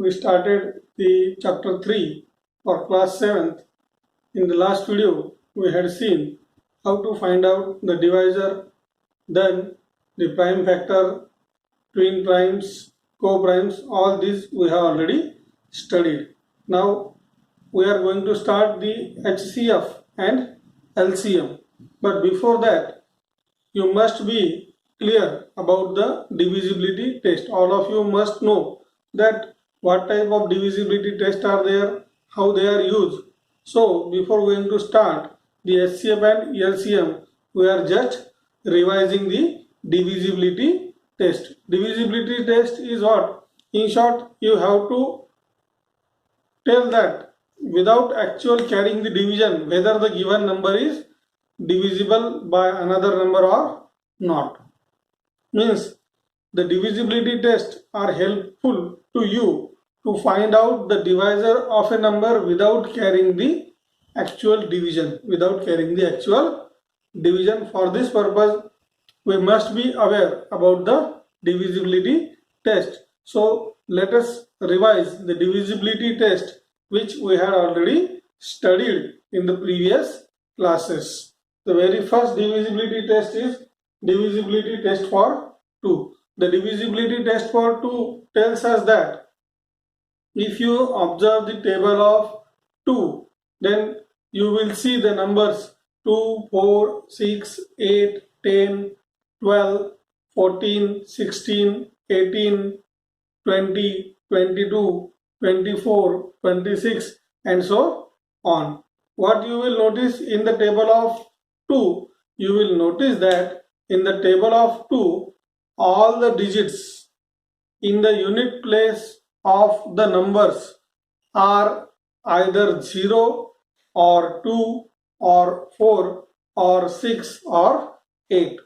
we started the chapter 3 for class 7th. In the last video, we had seen how to find out the divisor, then the prime factor, twin primes, co-primes, all these we have already studied. Now we are going to start the HCF and LCM. But before that, you must be clear about the divisibility test. All of you must know that what type of divisibility tests are there, how they are used. So before going to start the HCF and LCM, we are just revising the divisibility test. Divisibility test is what? In short, you have to tell that without actual carrying the division whether the given number is divisible by another number or not. Means the divisibility tests are helpful to you to find out the divisor of a number without carrying the actual division. For this purpose, we must be aware about the divisibility test. So let us revise the divisibility test which we had already studied in the previous classes. The very first divisibility test is divisibility test for 2. The divisibility test for 2 tells us that if you observe the table of 2, then you will see the numbers 2, 4, 6, 8, 10, 12, 14, 16, 18, 20, 22, 24, 26 and so on. What you will notice in the table of 2, you will notice that in the table of 2, all the digits in the unit place of the numbers are either 0 or 2 or 4 or 6 or 8.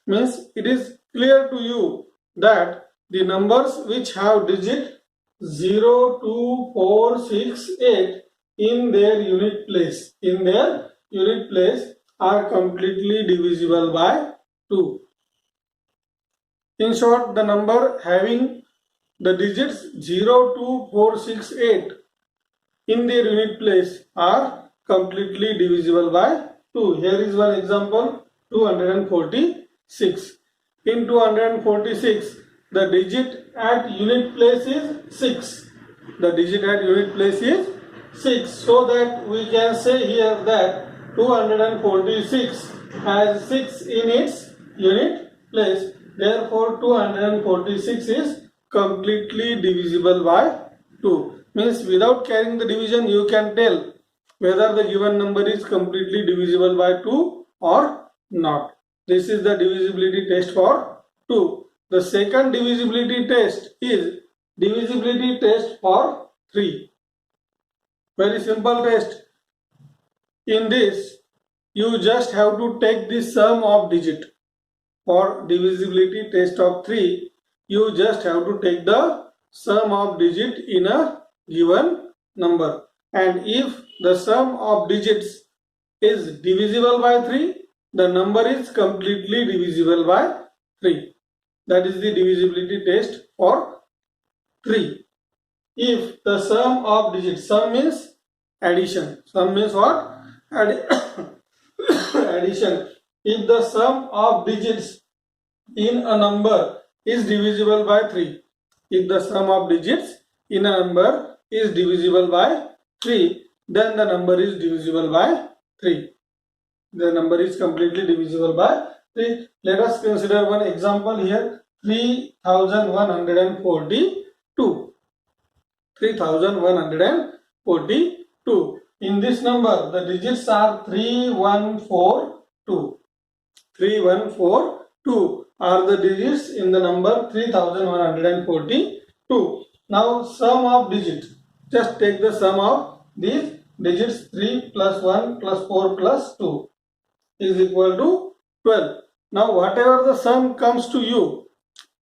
Means it is clear to you that the numbers which have digit 0, 2, 4, 6, 8 in their unit place are completely divisible by 2. In short, the number having the digits 0, 2, 4, 6, 8 in their unit place are completely divisible by 2. Here is one example, 246. In 246, the digit at unit place is 6. So that we can say here that 246 has 6 in its unit place. Therefore, 246 is completely divisible by 2. Means without carrying the division, you can tell whether the given number is completely divisible by 2 or not. This is the divisibility test for 2. The second divisibility test is divisibility test for 3. Very simple test. In this, you just have to take the sum of digit. For divisibility test of 3, you just have to take the sum of digit in a given number. And if the sum of digits is divisible by 3, the number is completely divisible by 3. That is the divisibility test for 3. If the sum of digits, sum means addition. Sum means what? Addition. If the sum of digits in a number is divisible by 3, then the number is divisible by 3. The number is completely divisible by 3. Let us consider one example here. 3142. 3142. In this number, the digits are 3142. 3142 are the digits in the number 3142. Now, sum of digits. Just take the sum of these digits. 3 plus 1 plus 4 plus 2 is equal to 12. Now, whatever the sum comes to you,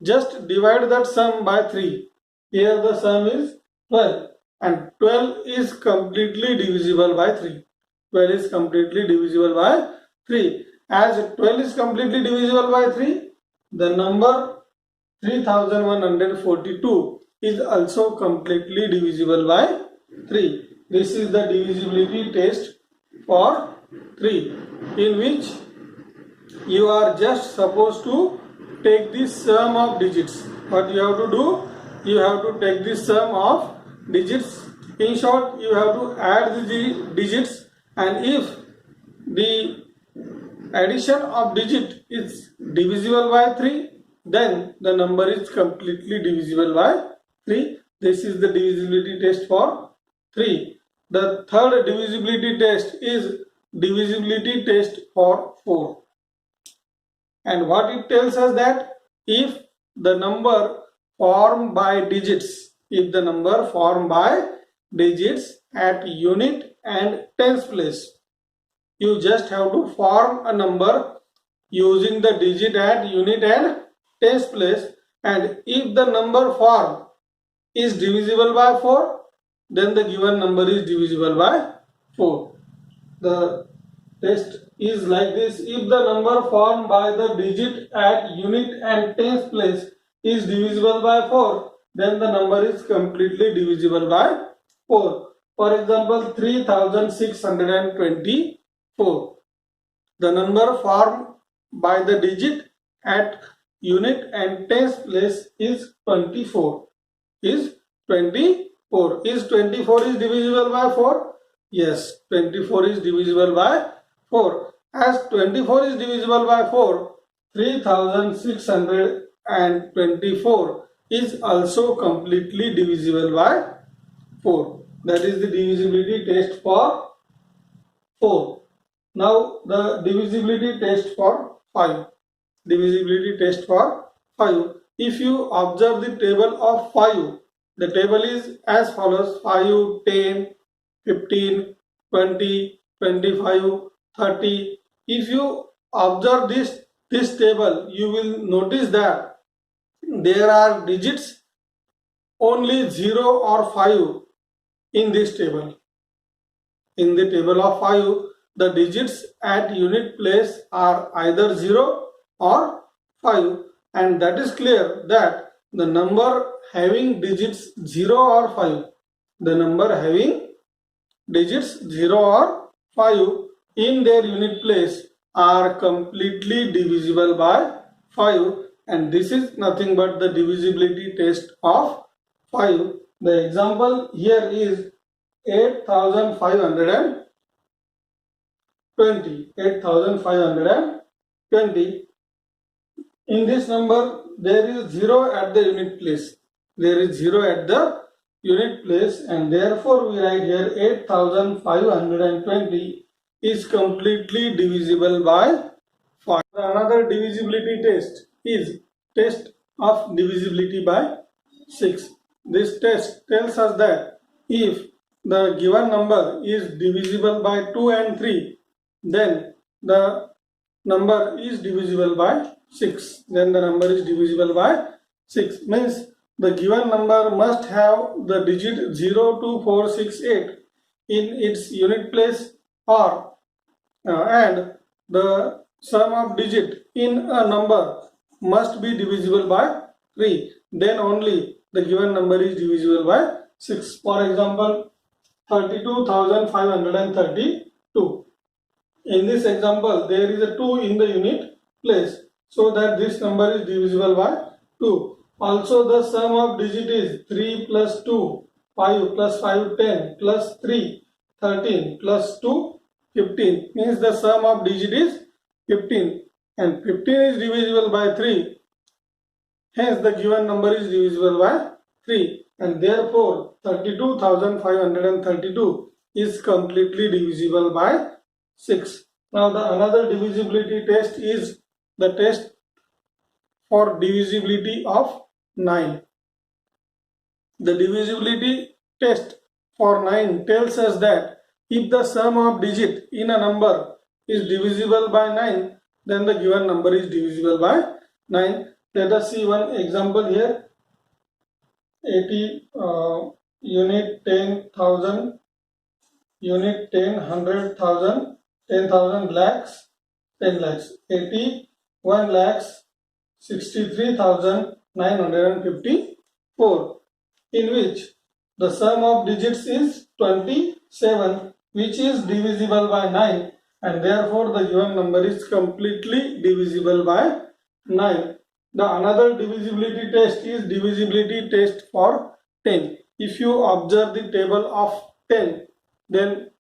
just divide that sum by 3. Here the sum is 12 and 12 is completely divisible by 3. 12 is completely divisible by 3. As 12 is completely divisible by 3, the number 3142 is also completely divisible by 3. This is the divisibility test for 3, in which you are just supposed to take the sum of digits. What you have to do? You have to take the sum of digits. In short, you have to add the digits, and if the addition of digit is divisible by 3, then the number is completely divisible by 3. This is the divisibility test for 3. The third divisibility test is divisibility test for 4. And what it tells us that if the number formed by digits, at unit and tens place, you just have to form a number using the digit at unit and tens place, and if the number formed is divisible by 4, then the given number is divisible by 4. The test is like this: if the number formed by the digit at unit and tens place is divisible by 4, then the number is completely divisible by 4. For example, 3624. The number formed by the digit at unit and tens place is 24. Is 24 is divisible by 4? Yes, 24 is divisible by 4. As 24 is divisible by 4, 3624 is also completely divisible by 4. That is the divisibility test for 4. Now the divisibility test for 5. Divisibility test for 5. If you observe the table of 5, the table is as follows: 5, 10, 15, 20, 25, 30. If you observe this table, you will notice that there are digits only 0 or 5 in this table. In the table of 5, the digits at unit place are either 0 or 5, and that is clear that the number having digits 0 or 5, in their unit place are completely divisible by 5, and this is nothing but the divisibility test of 5. The example here is 8520. In this number there is 0 at the unit place. And therefore we write here 8520 is completely divisible by 5. Another divisibility test is test of divisibility by 6. This test tells us that if the given number is divisible by 2 and 3, then the number is divisible by 6. Means the given number must have the digit 0, 2, 4, 6, 8 in its unit place, or and the sum of digit in a number must be divisible by 3. Then only the given number is divisible by 6. For example, 32,532. In this example, there is a 2 in the unit place, so that this number is divisible by 2. Also, the sum of digit is 3 plus 2, 5 plus 5, 10 plus 3, 13 plus 2, 15. Means the sum of digit is 15, and 15 is divisible by 3. Hence, the given number is divisible by 3, and therefore 32,532 is completely divisible by 6. Now the another divisibility test is the test for divisibility of 9. The divisibility test for 9 tells us that if the sum of digit in a number is divisible by 9, then the given number is divisible by 9. Let us see one example here. 80 unit 10,000, unit 10, 100,000, 10,000 lakhs, 10 lakhs, 81 lakhs, 63,954. in which the sum of digits is 27, which is divisible by 9, and therefore the given number is completely divisible by 9. The another divisibility test is divisibility test for 10. If you observe the table of 10, then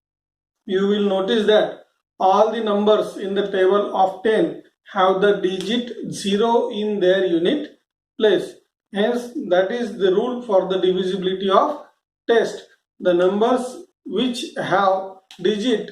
you will notice that all the numbers in the table of 10 have the digit 0 in their unit place. Hence, that is the rule for the divisibility of test. The numbers which have digit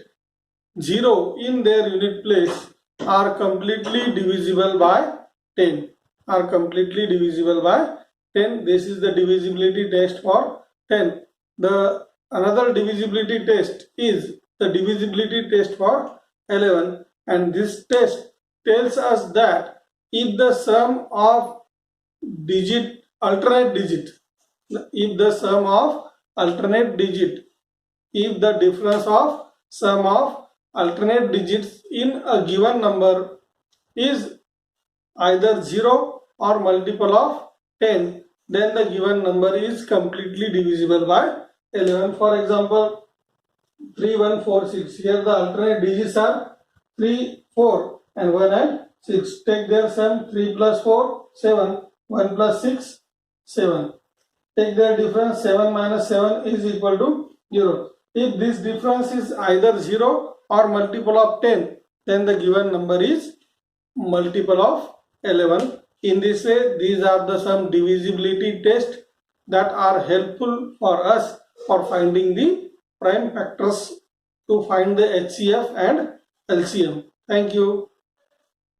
0 in their unit place are completely divisible by 10. Are completely divisible by 10. This is the divisibility test for 10. The another divisibility test is the divisibility test for 11, and this test tells us that if the sum of alternate digit, if the sum of alternate digit, if the difference of sum of alternate digits in a given number is either 0 or multiple of 10, then the given number is completely divisible by 11. For example, 3, 1, 4, 6. Here the alternate digits are 3, 4 and 1 and 6. Take their sum, 3 plus 4, 7. 1 plus 6, 7. Take their difference, 7 minus 7 is equal to 0. If this difference is either 0 or multiple of 10, then the given number is multiple of 11. In this way, these are the some divisibility tests that are helpful for us for finding the prime factors to find the HCF and LCM. Thank you.